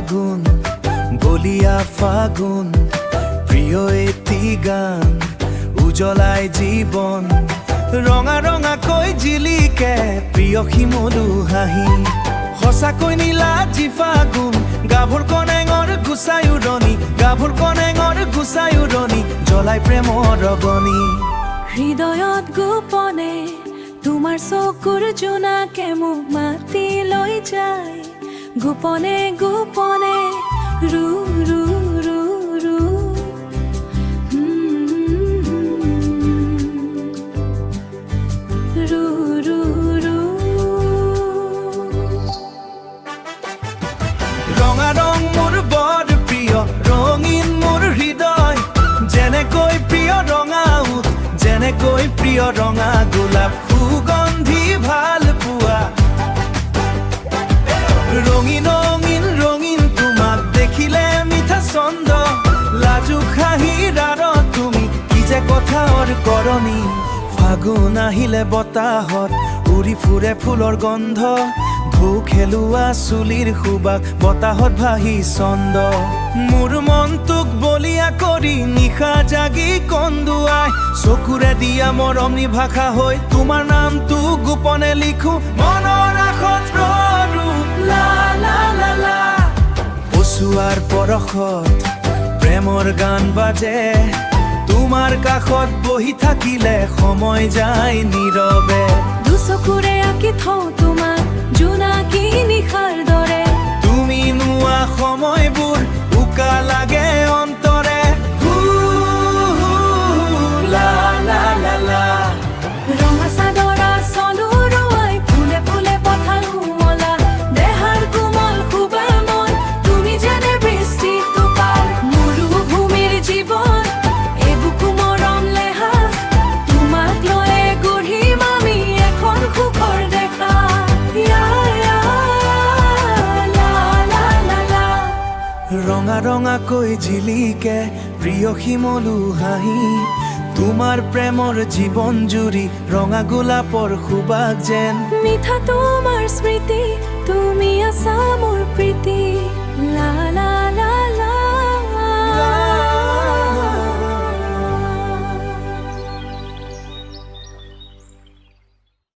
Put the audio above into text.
ফাগুন বলিয়া ফাগুন প্ৰিয় এটি গান উজ্বলাই জীবন ৰঙা ৰঙা কৈ জিলিকে প্ৰিয় শিমলু হাঁহি সঁচাকৈ নীলা জি ফাগুন গাভোৰ কণেঙৰ গুচাই উৰণি গাভোৰ কণেঙৰ গুচাই উৰণি জ্বলাই প্ৰেমৰ অগনি হৃদয়ত গোপনে তোমাৰ চকুৰ জোনাকে মোক মাতি লৈ যায় গোপনে গোপনে ৰু ৰু ৰু ৰু ৰু ৰু ৰু ৰঙা ৰং মোৰ বৰ প্ৰিয় ৰঙীন মোৰ হৃদয় যেনেকৈ প্ৰিয় ৰঙা উঠ যেনেকৈ প্ৰিয় ৰঙা গোলাপ সুগন্ধি ভাল পোৱা ৰঙীন ৰঙীন ৰঙীন তোমাক দেখিলে মিঠা ছন্দ লাজু হাঁহিৰ আঁৰত তুমি কি যে কথাৰ কৰণী ফাগুন আহিলে বতাহত উৰি ফুৰে ফুলৰ গন্ধ ঢৌ খেলুৱা চুলিৰ সুবাস বতাহত ভাহি ছন্দ মোৰ মনটোক বলিয়া কৰি নিশা জাগি কন্দুৱাই চকুৰে দিয়া মৰমী ভাষা হৈ তোমাৰ নামটো গোপনে লিখো মনৰ আশত ৰৰু লা লা লা লা পচুৱাৰ পৰশত প্ৰেমৰ গান বাজে তোমাৰ কাষত বহি থাকিলে সময় যায় নীৰৱে দুচকুৰে আঁকি থওঁ তোমাক জোনাকী নিশাৰ দৰে তুমি নোৱা সময়বোৰ উকা লাগে অন্তৰে হু হু লা লা লা লা ৰঙা চাদৰা চলো ৰোৱাই ফুলে ফুলে পথাৰ কোমলা দেহাৰ কোমল খুবে মন তুমি যেনে বৃষ্টি টোপাল মৰুভূমিৰ জীৱন এবুকু মৰম লেহা তোমাক লৈয়ে গঢ়িম আমি এখন সুখৰ দেখা য়া য়া লা লা লা লা ৰঙা ৰঙাকৈ জিলিকে প্ৰিয় শিমলু হাঁহি তোমাৰ প্ৰেমৰ জীৱন জুৰি ৰঙা গোলাপৰ সুবাস যেন মিঠা তোমাৰ স্মৃতি তুমি আছা মোৰ প্ৰীতি লা লা লা